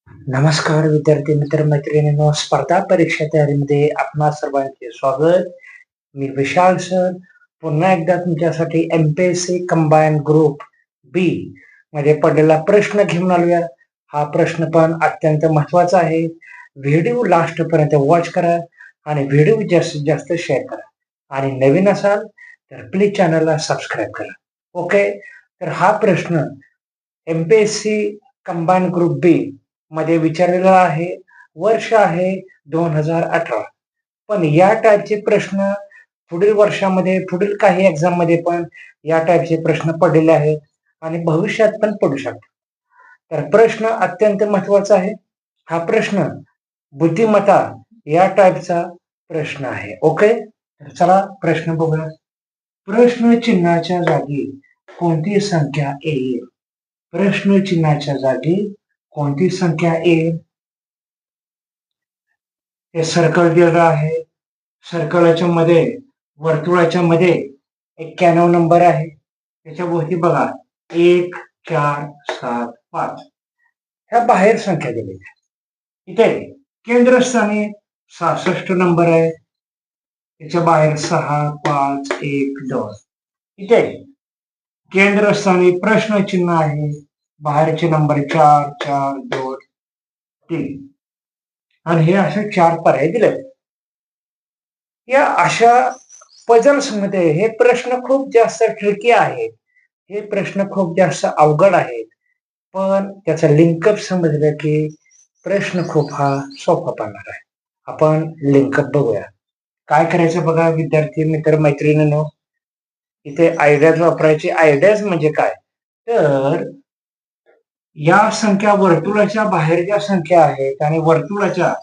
नमस्कार विद्यार्थी मित्र मैत्रिणींनो, स्पर्धा परीक्षा तयारीमध्ये आपणा सर्वांचे स्वागत. मी विशाल सर पुन्हा एकदा तुमच्यासाठी एमपीएससी कंबाईन ग्रुप बी मध्ये पडलेला प्रश्न घेऊन आलोया. हा प्रश्न पण अत्यंत महत्वाचा आहे. व्हिडिओ लास्ट पर्यंत वॉच करा आणि व्हिडिओ जास्तीत जास्त शेअर करा आणि नवीन असाल तर प्लीज चॅनलला सबस्क्राईब करा. ओके, तर हा प्रश्न एमपीएससी कंबाईन ग्रुप बी मध्ये विचारलेला आहे. वर्ष आहे 2018. पण या टाईपचे प्रश्न पुढील वर्षामध्ये पुढील काही एक्झाम मध्ये पण या टाईपचे प्रश्न पडलेले आहेत आणि भविष्यात पण पडू शकतात. तर प्रश्न अत्यंत महत्वाचा आहे. हा प्रश्न बुद्धिमत्ता या टाईपचा प्रश्न आहे. ओके, तर चला प्रश्न बघूया. प्रश्न चिन्हाच्या जागी कोणती संख्या येईल? प्रश्न चिन्हाच्या जागी कोणती संख्या येईल? हे सर्कल दिलेलं आहे. सर्कलच्या मध्ये वर्तुळाच्या मध्ये 91 नंबर आहे. त्याच्या भोवती बघा 1 4 7 5 ह्या बाहेर संख्या दिलेल्या. इथे केंद्रस्थानी 66 नंबर आहे. त्याच्या बाहेर 6 5 1 2. इथे केंद्रस्थानी प्रश्न चिन्ह आहे. बाहेरचे नंबर 4 4 2 3 आणि हे असे 4 पर्याय दिले. या अशा पझल्स मध्ये हे प्रश्न खूप जास्त ट्रिकी आहेत. हे प्रश्न खूप जास्त अवघड आहेत. पण त्याचा लिंकअप समजलं की प्रश्न खूप हा सोपा पडणार आहे. आपण लिंकअप बघूया. काय करायचं बघा विद्यार्थी मित्र मैत्रिणींनो, इथे आयडियाज वापरायचे. आयडियाज म्हणजे काय, तर या संख्या वर्तुळाच्या बाहेर ज्या संख्या आहेत आणि वर्तुळाच्या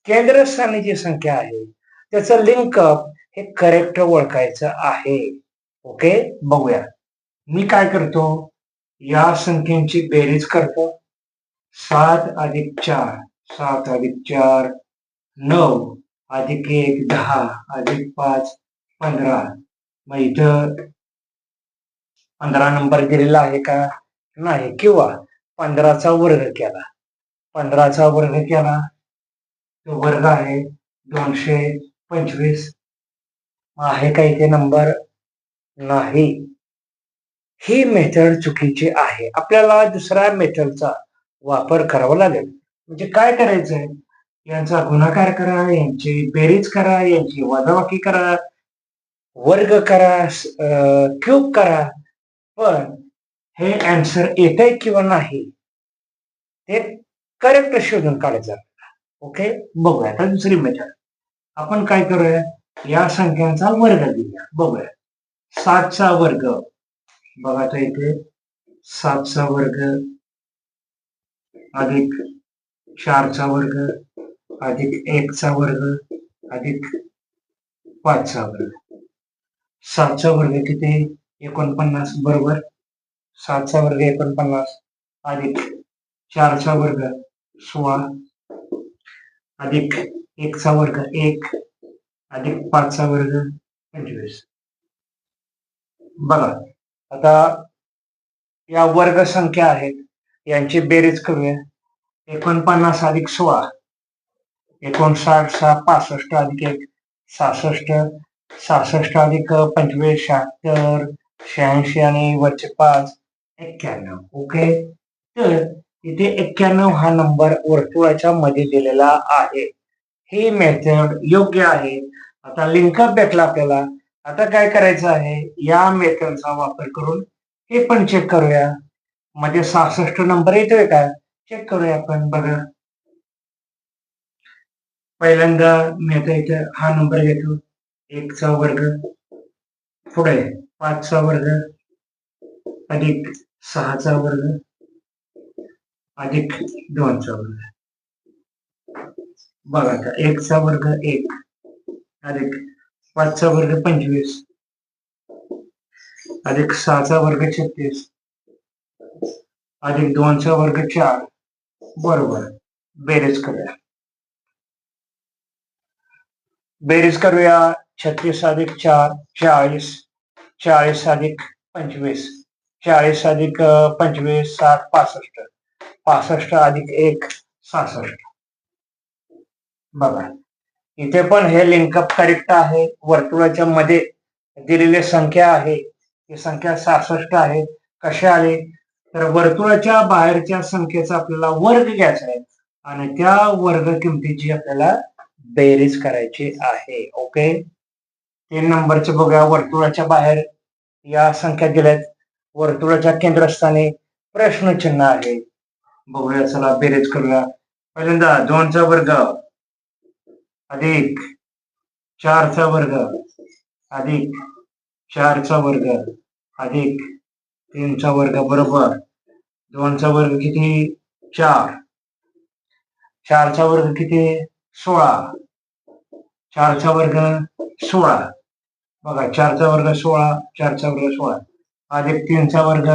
केंद्रस्थानी जी संख्या आहे त्याचं लिंकअप हे करेक्ट ओळखायचं आहे. ओके, बघूया. मी काय करतो, या संख्यांची बेरीज करतो. 7 अधिक 4 7 अधिक 4 9 अधिक 1 10 अधिक 5 15. मग इथं 15 नंबर दिलेला आहे का? नाही. किंवा 15चा वर्ग केला. 15चा वर्ग केला तो वर्ग आहे 225. आहे का इथे नंबर? नाही. ही मेथड चुकीची आहे. आपल्याला दुसऱ्या मेथडचा वापर करावा लागेल. म्हणजे काय करायचंय, यांचा गुणाकार करा, यांची बेरीज करा, यांची वजाबाकी करा, वर्ग करा, क्यूब करा. पण हे आन्सर येतंय किंवा नाही ते करेक्ट शोधून काढायचं. ओके, बघूया आता दुसरी मेथड. आपण काय करूया, या संख्यांचा वर्ग घेऊया. बघूया. 7चा वर्ग बघा, तर इथे 7चा वर्ग अधिक 4चा वर्ग अधिक 1चा वर्ग अधिक 5चा वर्ग. 7चा वर्ग किती? 49 बरोबर. 7चा वर्ग 49 अधिक 4चा वर्ग 16 अधिक 1चा वर्ग 1 अधिक 5चा वर्ग 25. बघा आता या वर्ग संख्या आहेत, यांची बेरीज करूया. 49 अधिक 16 59 65 अधिक 1 66 66 अधिक 25 76 86 आणि वरचे 5 91. ओके, तर इथे 91 हा नंबर वर्तुळाच्या मध्ये दिलेला आहे. ही मेथड योग्य आहे. आता लिंकअप भेटला आपल्याला. आता काय करायचं आहे, या मेथडचा वापर करून हे पण चेक करूया. मध्ये 66 नंबर येतोय का चेक करूया आपण. बघा, पहिल्यांदा मी आता इथे हा नंबर घेतो. 1चा वर्ग पुढे 5चा वर्ग अधिक 6चा वर्ग अधिक 2चा वर्ग. बघा आता 1चा वर्ग 1 अधिक 5चा वर्ग 25 अधिक 6चा वर्ग 36 अधिक 2चा वर्ग 4 बरोबर. बेरीज करूया. बेरीज करूया. 36 अधिक 4 40 40 अधिक 25 40 अधिक 25 60 65 65 अधिक 1 66. बघा इथे पण हे लिंकअप करेक्ट आहे. वर्तुळाच्या मध्ये दिलेली संख्या आहे ही संख्या 66 आहे. कसे आले तर वर्तुळाच्या बाहेरच्या संख्येचा आपल्याला वर्ग घ्यायचा आहे आणि त्या वर्ग किमतीची आपल्याला बेरीज करायची आहे. ओके 3 नंबरचे बघूया. वर्तुळाच्या बाहेर या संख्या दिल्यात. वर्तुळाच्या केंद्रस्थानी प्रश्नचिन्ह आहे. बघूया चला बेरीज करूया. पहिल्यांदा 2चा वर्ग अधिक 4चा वर्ग अधिक 4चा वर्ग अधिक 3चा वर्ग बरोबर 2चा वर्ग किती 4. 4चा वर्ग किती 16. 4चा वर्ग 16. बघा 4चा वर्ग 16 4चा वर्ग 16 अधिक 3चा वर्ग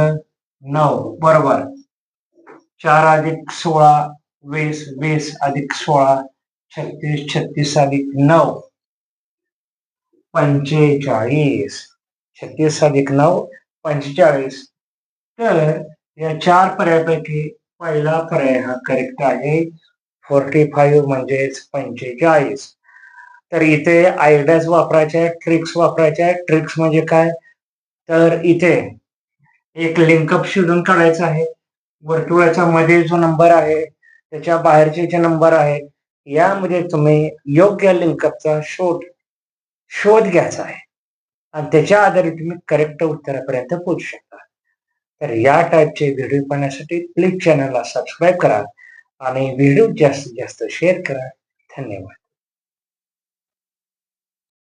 9 बरोबर 4 अधिक 16 20 20 अधिक 16 36 36 अधिक 9 45 36 अधिक 9 45. तर या 4 पर्यायापैकी पहिला पर्याय हा करेक्ट आहे. 45 म्हणजेच 45. तर इथे आयडियाज वापरायच्या ट्रिक्स वापरायच्या. ट्रिक्स म्हणजे काय तर इथे एक लिंकअप शोधून काढायचा आहे. वर्तुळाच्या मध्ये जो नंबर आहे त्याच्या बाहेरचे जे नंबर आहेत यामध्ये तुम्ही योग्य लिंकअपचा शोध घ्यायचा आहे आणि त्याच्या आधारे तुम्ही करेक्ट उत्तरापर्यंत पोहोचू शकता. तर या टाईपचे व्हिडिओ पाहण्यासाठी प्लीज चॅनलला सबस्क्राईब करा आणि व्हिडिओ जास्तीत जास्त शेअर करा. धन्यवाद.